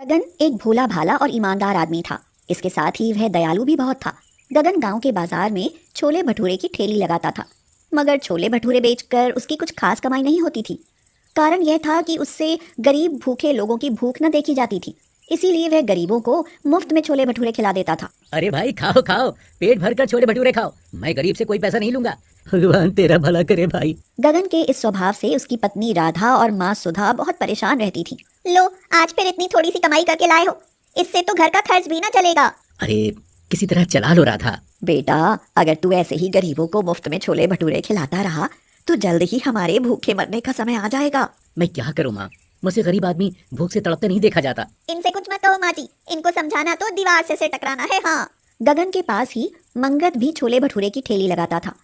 गगन एक भोला भाला और ईमानदार आदमी था। इसके साथ ही वह दयालु भी बहुत था। गगन गांव के बाजार में छोले भटूरे की ठेली लगाता था, मगर छोले भटूरे बेचकर उसकी कुछ खास कमाई नहीं होती थी। कारण यह था कि उससे गरीब भूखे लोगों की भूख न देखी जाती थी, इसीलिए वह गरीबों को मुफ्त में छोले भटूरे खिला देता था। अरे भाई खाओ खाओ, पेट भरकर छोले भटूरे खाओ, मैं गरीब से कोई पैसा नहीं लूंगा। भगवान तेरा भला करे भाई। गगन के इस स्वभाव से उसकी पत्नी राधा और माँ सुधा बहुत परेशान रहती थी। लो, आज फिर इतनी थोड़ी सी कमाई करके लाए हो, इससे तो घर का खर्च भी ना चलेगा। अरे किसी तरह चला लो राधा। बेटा, अगर तू ऐसे ही गरीबों को मुफ्त में छोले भटूरे खिलाता रहा तो जल्द ही हमारे भूखे मरने का समय आ जाएगा। मैं क्या करूँ माँ, मुझसे गरीब आदमी भूख से तड़पते नहीं देखा जाता। इनसे कुछ मत कहो माँ जी, इनको समझाना तो दीवार से टकराना है। हाँ। गगन के पास ही मंगत भी छोले भटूरे की ठेली लगाता था।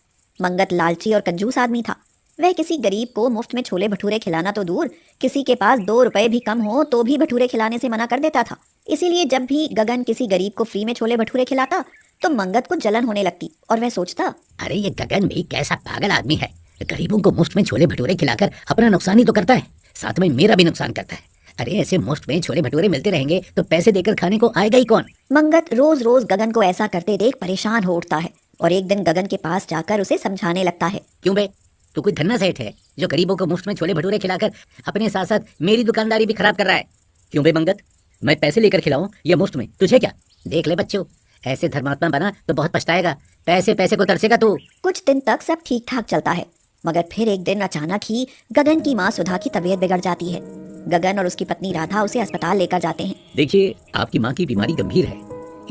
मंगत लालची और कंजूस आदमी था। वह किसी गरीब को मुफ्त में छोले भटूरे खिलाना तो दूर, किसी के पास 2 रुपए भी कम हो तो भी भटूरे खिलाने से मना कर देता था। इसीलिए जब भी गगन किसी गरीब को फ्री में छोले भटूरे खिलाता तो मंगत को जलन होने लगती और वह सोचता, अरे ये गगन भी कैसा पागल आदमी है, गरीबों को मुफ्त में छोले भटूरे खिलाकर अपना नुकसान ही तो करता है, साथ में मेरा भी नुकसान करता है। अरे ऐसे मुफ्त में छोले भटूरे मिलते रहेंगे तो पैसे देकर खाने को आएगा ही कौन। मंगत रोज रोज गगन को ऐसा करते देख परेशान हो उठता है और एक दिन गगन के पास जाकर उसे समझाने लगता है। क्यों बे, तू कोई धन्ना सेठ है जो गरीबों को मुफ्त में छोले भटूरे खिलाकर अपने साथ साथ मेरी दुकानदारी भी खराब कर रहा है? क्यों बे मंगत, मैं पैसे लेकर खिलाऊं या मुफ्त में, तुझे क्या? देख ले बच्चों, ऐसे धर्मात्मा बना तो बहुत पछताएगा, पैसे पैसे को तरसेगा तू। कुछ दिन तक सब ठीक ठाक चलता है, मगर फिर एक दिन अचानक ही गगन की माँ सुधा की तबीयत बिगड़ जाती है। गगन और उसकी पत्नी राधा उसे अस्पताल लेकर जाते हैं। देखिए, आपकी माँ की बीमारी गंभीर है,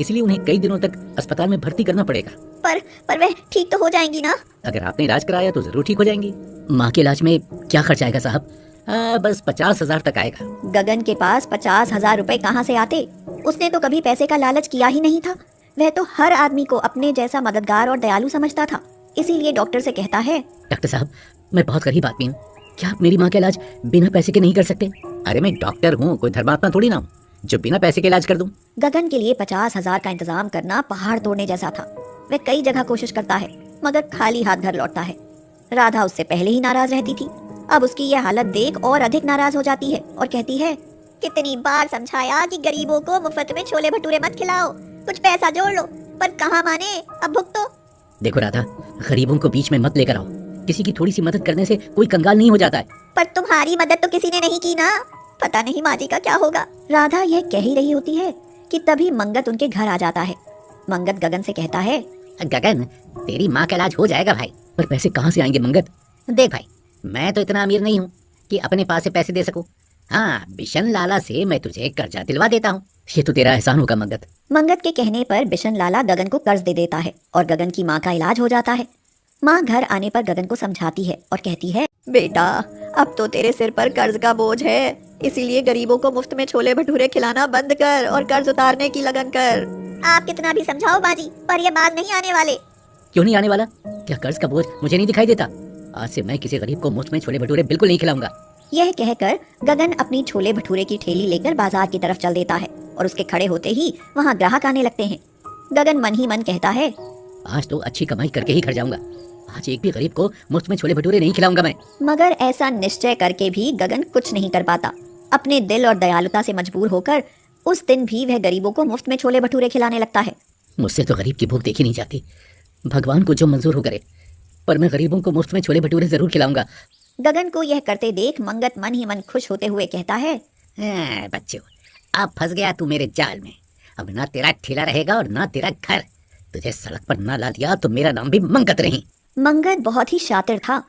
इसलिए उन्हें कई दिनों तक अस्पताल में भर्ती करना पड़ेगा। पर वह ठीक तो हो जाएंगी ना? अगर आपने इलाज कराया तो जरूर ठीक हो जाएंगी। माँ के इलाज में क्या खर्च आएगा साहब? बस 50,000 तक आएगा। गगन के पास 50,000 रुपए कहाँ से आते? उसने तो कभी पैसे का लालच किया ही नहीं था। वह तो हर आदमी को अपने जैसा मददगार और दयालु समझता था। इसीलिए डॉक्टर से कहता है, डॉक्टर साहब, मैं बहुत गरीब आदमी हूँ, क्या आप मेरी माँ का इलाज बिना पैसे के नहीं कर सकते? अरे मैं डॉक्टर हूँ, कोई धर्मात्मा थोड़ी ना हूँ जो बिना पैसे के इलाज कर दूं। गगन के लिए 50,000 का इंतजाम करना पहाड़ तोड़ने जैसा था। वह कई जगह कोशिश करता है, मगर खाली हाथ घर लौटता है। राधा उससे पहले ही नाराज रहती थी, अब उसकी यह हालत देख और अधिक नाराज हो जाती है और कहती है, कितनी बार समझाया कि गरीबों को मुफ्त में छोले भटूरे मत खिलाओ, कुछ पैसा जोड़ लो, पर कहाँ माने, अब भुगतो। देखो राधा, गरीबों को बीच में मत लेकर आओ, किसी की थोड़ी सी मदद करने से कोई कंगाल नहीं हो जाता है। पर तुम्हारी मदद तो किसी ने नहीं की ना, पता नहीं माँ जी का क्या होगा। राधा यह कह ही रही होती है कि तभी मंगत उनके घर आ जाता है। मंगत गगन से कहता है, गगन, तेरी माँ का इलाज हो जाएगा भाई, पर पैसे कहाँ से आएंगे मंगत? देख भाई, मैं तो इतना अमीर नहीं हूँ कि अपने पास से पैसे दे सकूं। हाँ, बिशन लाला से मैं तुझे कर्जा दिलवा देता हूँ, ये तो तेरा एहसान होगा मंगत। मंगत के कहने पर बिशन लाला गगन को कर्ज दे देता है और गगन की माँ का इलाज हो जाता है। माँ घर आने पर गगन को समझाती है और कहती है, बेटा, अब तो तेरे सिर पर कर्ज का बोझ है, इसीलिए गरीबों को मुफ्त में छोले भटूरे खिलाना बंद कर और कर्ज उतारने की लगन कर। आप कितना भी समझाओ बाजी, पर ये बात नहीं आने वाले। क्यों नहीं आने वाला? क्या कर्ज का बोझ मुझे नहीं दिखाई देता? आज से मैं किसी गरीब को मुफ्त में छोले भटूरे बिल्कुल नहीं खिलाऊंगा। यह कहकर गगन अपनी छोले भटूरे की ठेली लेकर बाजार की तरफ चल देता है और उसके खड़े होते ही वहाँ ग्राहक आने लगते हैं। गगन मन ही मन कहता है, आज तो अच्छी कमाई करके ही घर जाऊंगा, आज एक भी गरीब को मुफ्त में छोले भटूरे नहीं खिलाऊंगा मैं। मगर ऐसा निश्चय करके भी गगन कुछ नहीं कर पाता। अपने दिल और दयालुता से मजबूर होकर उस दिन भी वह गरीबों को मुफ्त में छोले भटूरे खिलाने लगता है। मुझसे तो गरीब की भूख देखी नहीं जाती, भगवान को जो मंजूर हो करे, पर मैं गरीबों को मुफ्त में छोले भटूरे जरूर खिलाऊंगा। गगन को यह करते देख मंगत मन ही मन खुश होते हुए कहता है, बच्चों, अब फंस गया तू मेरे जाल में, अब ना तेरा ठेला रहेगा और ना तेरा घर, तुझे सड़क पर ना ला दिया तो मेरा नाम भी मंगत नहीं। मंगत बहुत ही शातिर था।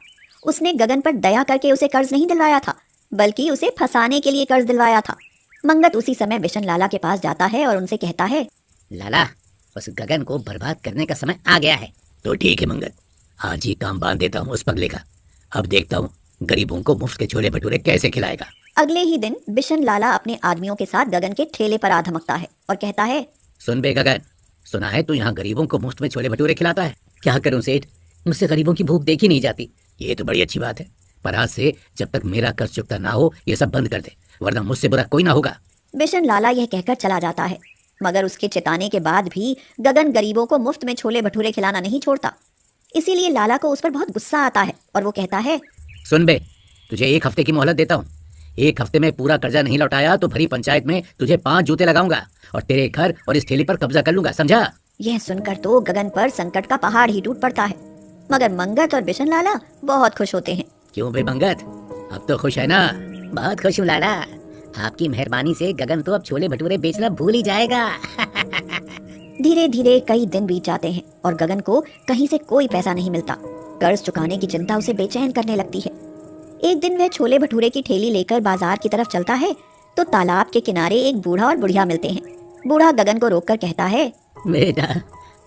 उसने गगन पर दया करके उसे कर्ज नहीं दिलवाया था, बल्कि उसे फंसाने के लिए कर्ज दिलवाया था। मंगत उसी समय बिशन लाला के पास जाता है और उनसे कहता है, लाला, उस गगन को बर्बाद करने का समय आ गया है। तो ठीक है मंगत, आज ही काम बांध देता हूँ उस पगले का, अब देखता हूँ गरीबों को मुफ्त के छोले भटूरे कैसे खिलाएगा। अगले ही दिन बिशन लाला अपने आदमियों के साथ गगन के ठेले पर आ धमकता है और कहता है, सुन बे गगन, सुना है तू यहाँ गरीबों को मुफ्त में छोले भटूरे खिलाता है? क्या करूँ सेठ, मुझसे गरीबों की भूख देखी नहीं जाती। ये तो बड़ी अच्छी बात है, पर आज से जब तक मेरा कर्ज चुकता ना हो ये सब बंद कर दे, वरना मुझसे बुरा कोई ना होगा। बिशन लाला यह कहकर चला जाता है, मगर उसके चिताने के बाद भी गगन गरीबों को मुफ्त में छोले भटूरे खिलाना नहीं छोड़ता। इसीलिए लाला को उस पर बहुत गुस्सा आता है और वो कहता है, सुन बे, तुझे 1 हफ्ते की मोहलत देता हूँ, एक हफ्ते में पूरा कर्जा नहीं लौटाया तो भरी पंचायत में तुझे 5 जूते लगाऊंगा और तेरे घर और इस ठेली पर कब्जा कर लूंगा, समझा? यह सुनकर तो गगन पर संकट का पहाड़ ही टूट पड़ता है, मगर मंगत और बिशन लाला बहुत खुश होते हैं। क्यों बे मंगत, अब तो खुश है ना? बहुत खुश हूँ लाला, आपकी मेहरबानी से गगन तो अब छोले भटूरे बेचना भूल ही जाएगा। धीरे धीरे कई दिन बीत जाते हैं और गगन को कहीं से कोई पैसा नहीं मिलता। कर्ज चुकाने की चिंता उसे बेचैन करने लगती है। एक दिन वह छोले भटूरे की ठेली लेकर बाजार की तरफ चलता है तो तालाब के किनारे एक बूढ़ा और बुढ़िया मिलते हैं। बूढ़ा गगन को रोककर कहता है, बेटा,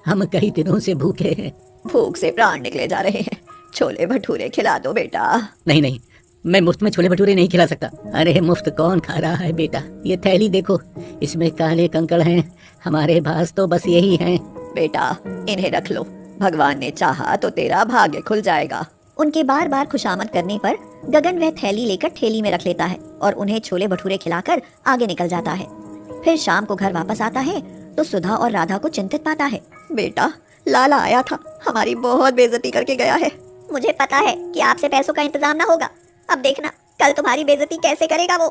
हम कई दिनों से भूखे हैं। भूख से प्राण निकले जा रहे हैं, छोले भटूरे खिला दो बेटा। नहीं नहीं, मैं मुफ्त में छोले भटूरे नहीं खिला सकता। अरे मुफ्त कौन खा रहा है बेटा, ये थैली देखो, इसमें काले कंकड़ हैं, हमारे पास तो बस यही हैं। बेटा इन्हें रख लो, भगवान ने चाहा तो तेरा भाग्य खुल जाएगा। उनके बार बार खुशामद करने पर गगन वह थैली लेकर ठेली में रख लेता है और उन्हें छोले भटूरे खिलाकर आगे निकल जाता है। फिर शाम को घर वापस आता है तो सुधा और राधा को चिंतित पाता है। बेटा लाला आया था, हमारी बहुत बेइज्जती करके गया है। मुझे पता है कि आपसे पैसों का इंतजाम ना होगा, अब देखना कल तुम्हारी बेइज्जती कैसे करेगा वो।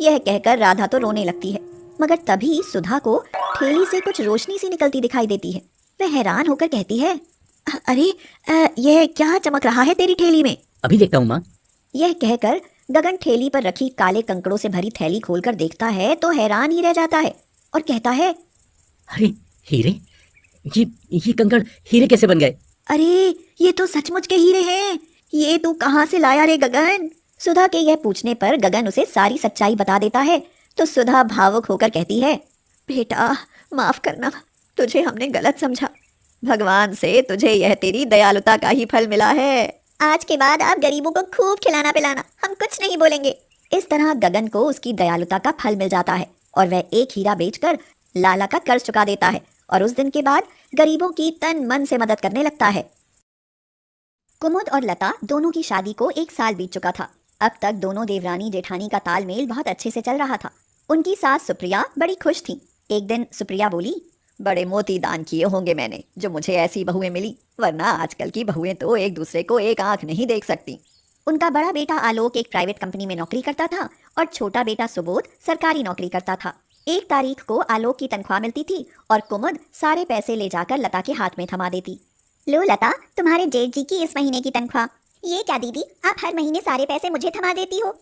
यह कहकर राधा तो रोने लगती है, मगर तभी सुधा को ठेली से कुछ रोशनी सी निकलती दिखाई देती है। वह हैरान होकर कहती है, अरे यह क्या चमक रहा है तेरी ठेली में? अभी देखता हूँ माँ। यह कहकर गगन ठेली पर रखी काले कंकड़ों से भरी थैली खोलकर देखता है तो हैरान ही रह जाता है और कहता है, अरे हीरे, ये कंकड़ हीरे कैसे बन गए? अरे ये तो सचमुच के हीरे हैं, ये तू कहाँ से लाया रे गगन? सुधा के यह पूछने पर गगन उसे सारी सच्चाई बता देता है तो सुधा भावुक होकर कहती है, बेटा माफ करना, तुझे हमने गलत समझा। भगवान से तुझे यह तेरी दयालुता का ही फल मिला है। आज के बाद आप गरीबों को खूब खिलाना पिलाना, हम कुछ नहीं बोलेंगे। इस तरह गगन को उसकी दयालुता का फल मिल जाता है और वह एक हीरा बेचकर लाला का कर्ज चुका देता है और उस दिन के बाद गरीबों की तन मन से मदद करने लगता है। कुमुद और लता दोनों की शादी को 1 साल बीत चुका था। अब तक दोनों देवरानी जेठानी का तालमेल बहुत अच्छे से चल रहा था। उनकी सास सुप्रिया बड़ी खुश थी। एक दिन सुप्रिया बोली, बड़े मोती दान किए होंगे मैंने जो मुझे ऐसी बहुएं मिली, वरना आजकल की बहुएं तो एक दूसरे को एक आंख नहीं देख सकती। उनका बड़ा बेटा आलोक एक प्राइवेट कंपनी में नौकरी करता था और छोटा बेटा सुबोध सरकारी नौकरी करता था। 1 तारीख को आलोक की तनख्वाह मिलती थी और कुमुद सारे पैसे ले जाकर लता के हाथ में थमा देती। लो लता, तुम्हारे जेठ जी की इस महीने की तनख्वाह। ये क्या दीदी, आप हर महीने सारे पैसे मुझे थमा देती हो?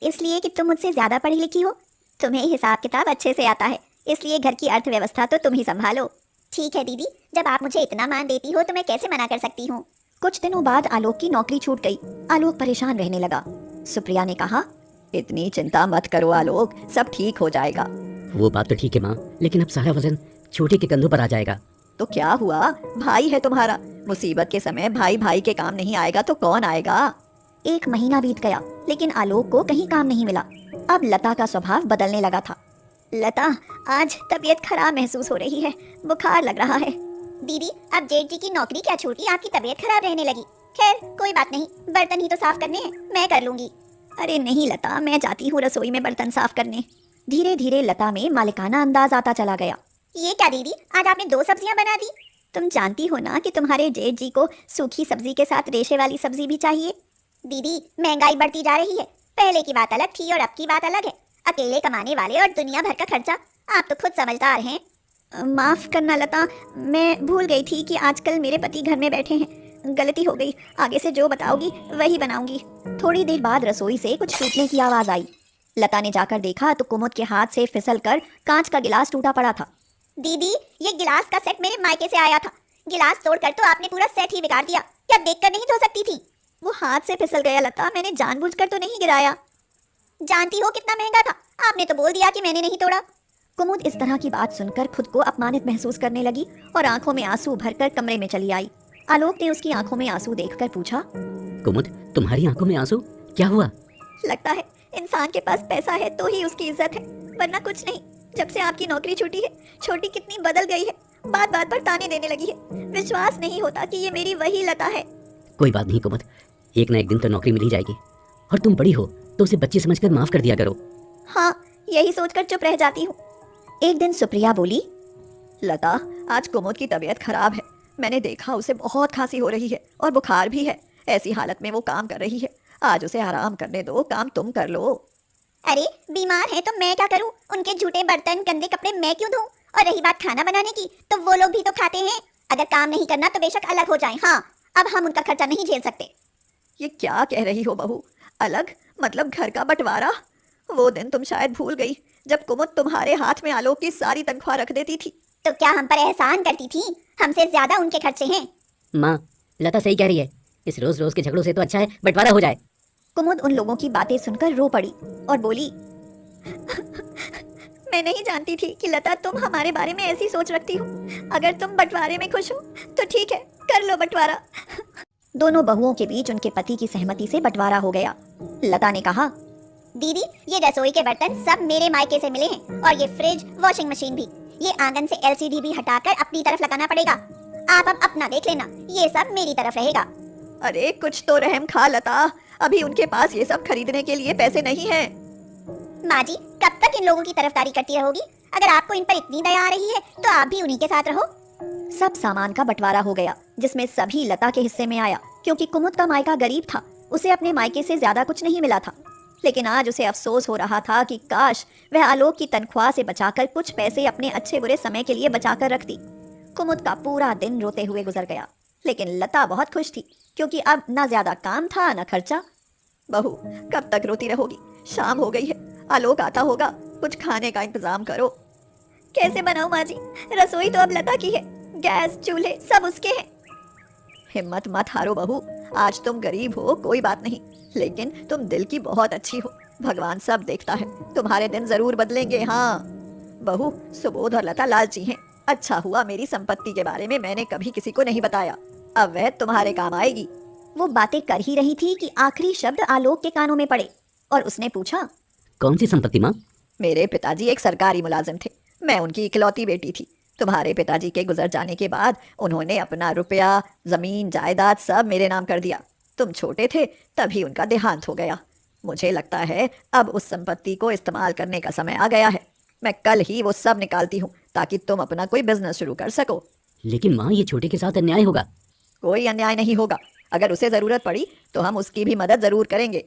इसलिए कि तुम मुझसे ज्यादा पढ़ी लिखी हो, तुम्हें हिसाब किताब अच्छे से आता है, इसलिए घर की अर्थव्यवस्था तो तुम ही संभालो। ठीक है दीदी, जब आप मुझे इतना मान देती हो तो मैं कैसे मना कर सकती हूँ। कुछ दिनों बाद आलोक की नौकरी छूट गई। आलोक परेशान रहने लगा। सुप्रिया ने कहा, इतनी चिंता मत करो आलोक, सब ठीक हो जाएगा। वो बात तो ठीक है माँ, लेकिन अब सारा वजन छोटे के कंधों पर आ जाएगा। तो क्या हुआ, भाई है तुम्हारा, मुसीबत के समय भाई भाई के काम नहीं आएगा तो कौन आएगा। 1 महीना बीत गया लेकिन आलोक को कहीं काम नहीं मिला। अब लता का स्वभाव बदलने लगा था। लता, आज तबीयत खराब महसूस हो रही है, बुखार लग रहा है। दीदी, अब जेठ जी की नौकरी क्या छूटी, आपकी तबीयत खराब रहने लगी। खैर कोई बात नहीं, बर्तन ही तो साफ करने हैं, मैं कर लूंगी। अरे नहीं लता, मैं जाती हूँ रसोई में बर्तन साफ करने। धीरे धीरे लता में मालिकाना अंदाज आता चला गया। ये क्या दीदी, आज आपने 2 सब्जियां बना दी। तुम जानती हो ना कि तुम्हारे जेठ जी को सूखी सब्जी के साथ रेशे वाली सब्जी भी चाहिए। दीदी, महंगाई बढ़ती जा रही है, पहले की बात अलग थी और अब की बात अलग है। अकेले कमाने वाले और दुनिया भर का खर्चा, आप तो खुद समझदार हैं। माफ करना लता, मैं भूल गई थी कि आजकल मेरे पति घर में बैठे हैं। गलती हो गई, आगे से जो बताओगी वही बनाऊंगी। थोड़ी देर बाद रसोई से कुछ टूटने की आवाज आई। लता ने जाकर देखा तो कुमुद के हाथ से फिसलकर कांच का गिलास टूटा पड़ा था। दीदी, ये गिलास का सेट मेरे मायके से आया था, गिलास तोड़कर तो आपने पूरा सेट ही बिगाड़ दिया, क्या देखकर नहीं धो सकती थी? वो हाथ से फिसल गया लता, मैंने जानबूझकर तो नहीं गिराया। जानती हो कितना महंगा था, आपने तो बोल दिया कि मैंने नहीं तोड़ा। कुमुद इस तरह की बात सुनकर खुद को अपमानित महसूस करने लगी और आंखों में आंसू भरकर कमरे में चली आई। आलोक ने उसकी आंखों में आंसू देखकर पूछा, कुमुद, तुम्हारी आंखों में आंसू, क्या हुआ? लगता है इंसान के पास पैसा है तो ही उसकी इज्जत है, वरना कुछ नहीं। जब से आपकी नौकरी छूटी है, छोटी कितनी बदल गई है, बात बात पर ताने देने लगी है। विश्वास नहीं होता कि ये मेरी वही लता है। कोई बात नहीं कुमुद, एक ना एक दिन तो नौकरी मिल ही जाएगी और तुम बड़ी हो तो उसे बच्ची समझकर माफ कर दिया करो। हाँ, यही सोचकर चुप रह जाती हूँ। एक दिन सुप्रिया बोली, लता, आज कुमुद की तबीयत खराब है, मैंने देखा उसे बहुत खांसी हो रही है और बुखार भी है। ऐसी हालत में वो काम कर रही है, आज उसे आराम करने दो, काम तुम कर लो। अरे बीमार है तो मैं क्या करूं? उनके झूठे बर्तन गंदे कपड़े मैं क्यों धोऊं? और रही बात खाना बनाने की, तो वो लोग भी तो खाते हैं। अगर काम नहीं करना तो बेशक अलग हो जाएं। हाँ, अब हम उनका खर्चा नहीं झेल सकते। ये क्या कह रही हो बहू? अलग मतलब घर का बंटवारा? वो दिन तुम शायद भूल गई जब कुमुद तुम्हारे हाथ में आलोक की सारी तनख्वाह रख देती थी। तो क्या हम पर एहसान करती थी? हमसे ज्यादा उनके खर्चे हैं। माँ, लता सही कह रही है। इस रोज रोज के झगड़ों से तो अच्छा है बंटवारा हो जाए। कुमुद उन लोगों की बातें सुनकर रो पड़ी और बोली, मैं नहीं जानती थी कि लता तुम हमारे बारे में ऐसी सोच रखती हो। अगर तुम बंटवारे में खुश हो तो ठीक है, कर लो बंटवारा। दोनों बहुओं के बीच उनके पति की सहमति से बंटवारा हो गया। लता ने कहा, दीदी ये रसोई के बर्तन सब मेरे मायके से मिले हैं, और ये फ्रिज वॉशिंग मशीन भी। ये आंगन से एलसीडी भी हटाकर अपनी तरफ लगाना पड़ेगा। आप अब अपना देख लेना, ये सब मेरी तरफ रहेगा। अरे कुछ तो रहम खा लता, अभी उनके पास ये सब खरीदने के लिए पैसे नहीं हैं। माँ जी, कब तक इन लोगों की तरफदारी करती रहोगी? अगर आपको इन पर इतनी दया आ रही है तो आप भी उन्हीं के साथ रहो। सब सामान का बंटवारा हो गया, जिसमें सभी लता के हिस्से में आया, क्योंकि कुमुद का मायका गरीब था। उसे अपने मायके से ज्यादा कुछ नहीं मिला था। लेकिन आज उसे अफसोस हो रहा था कि काश वह आलोक की तनख्वाह से बचाकर कुछ पैसे अपने अच्छे बुरे समय के लिए बचाकर रखती। कुमुद का पूरा दिन रोते हुए गुजर गया, लेकिन लता बहुत खुश थी, क्योंकि अब न ज्यादा काम था न खर्चा। बहू कब तक रोती रहोगी? शाम हो गई है, आलोक आता होगा, कुछ खाने का इंतजाम करो। कैसे बनाऊं माँ जी? रसोई तो अब लता की है, गैस चूल्हे सब उसके हैं। हिम्मत मत हारो बहू, आज तुम गरीब हो कोई बात नहीं, लेकिन तुम दिल की बहुत अच्छी हो। भगवान सब देखता है, तुम्हारे दिन जरूर बदलेंगे। हाँ बहू, सुबोध और लता लालची हैं। अच्छा हुआ मेरी संपत्ति के बारे में मैंने कभी किसी को नहीं बताया, अब वह तुम्हारे काम आएगी। वो बातें कर ही रही थी कि आखिरी शब्द आलोक के कानों में पड़े और उसने पूछा, कौन सी संपत्ति माँ? मेरे पिताजी एक सरकारी मुलाजिम थे, मैं उनकी इकलौती बेटी थी। तुम्हारे पिताजी के गुजर जाने के बाद उन्होंने अपना रुपया, जमीन, जायदाद सब मेरे नाम कर दिया। तुम छोटे थे तभी उनका देहांत हो गया। मुझे लगता है अब उस संपत्ति को इस्तेमाल करने का समय आ गया है। मैं कल ही वो सब निकालती हूँ ताकि तुम अपना कोई बिजनेस शुरू कर सको। लेकिन माँ, ये छोटे के साथ अन्याय होगा। कोई अन्याय नहीं होगा, अगर उसे जरूरत पड़ी तो हम उसकी भी मदद जरूर करेंगे।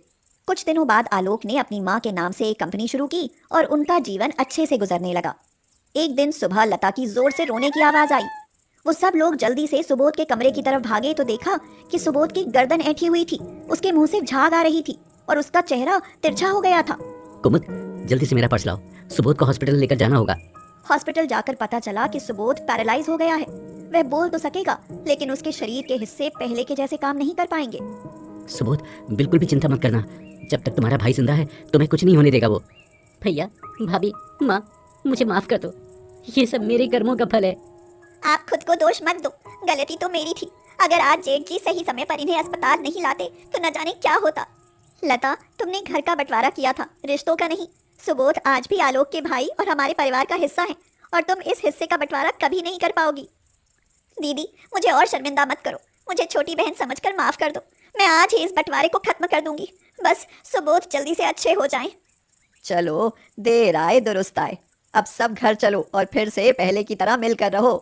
कुछ दिनों बाद आलोक ने अपनी माँ के नाम से एक कंपनी शुरू की और उनका जीवन अच्छे से गुजरने लगा। एक दिन सुबह लता की जोर से रोने की आवाज आई। वो सब लोग जल्दी से सुबोध के कमरे की तरफ भागे तो देखा कि सुबोध की गर्दन ऐठी हुई थी, उसके मुंह से झाग आ रही थी और उसका चेहरा तिरछा हो गया था। कुमुद, जल्दी से मेरा पर्स लाओ, सुबोध को हॉस्पिटल लेकर जाना होगा। हॉस्पिटल जाकर पता चला कि सुबोध पैरालाइज हो गया है। वह बोल तो सकेगा, लेकिन उसके शरीर के हिस्से पहले के जैसे काम नहीं कर पाएंगे। सुबोध, बिल्कुल भी चिंता मत करना, जब तक तुम्हारा भाई जिंदा है तुम्हें कुछ नहीं होने देगा वो। भैया, भाभी, माँ, मुझे माफ कर दो, ये सब मेरे कर्मों का फल है। आप खुद को दोष मत दो, गलती तो मेरी थी। अगर आज जेठ जी सही समय पर इन्हें अस्पताल नहीं लाते तो न जाने क्या होता। लता, तुमने घर का बंटवारा किया था, रिश्तों का नहीं। सुबोध आज भी आलोक के भाई और हमारे परिवार का हिस्सा है, और तुम इस हिस्से का बंटवारा कभी नहीं कर पाओगी। दीदी, मुझे और शर्मिंदा मत करो, मुझे छोटी बहन समझकर माफ कर दो। मैं आज ही इस बंटवारे को खत्म कर दूंगी, बस सुबोध जल्दी से अच्छे हो जाएं। चलो, देर आए दुरुस्त आए, अब सब घर चलो और फिर से पहले की तरह मिलकर रहो।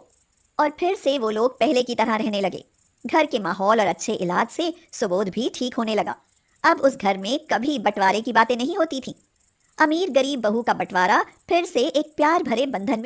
और फिर से वो लोग पहले की तरह रहने लगे। घर के माहौल और अच्छे इलाज से सुबोध भी ठीक होने लगा। अब उस घर में कभी बंटवारे की बातें नहीं होती थी। अमीर गरीब बहू का बंटवारा फिर से एक प्यार भरे बंधन में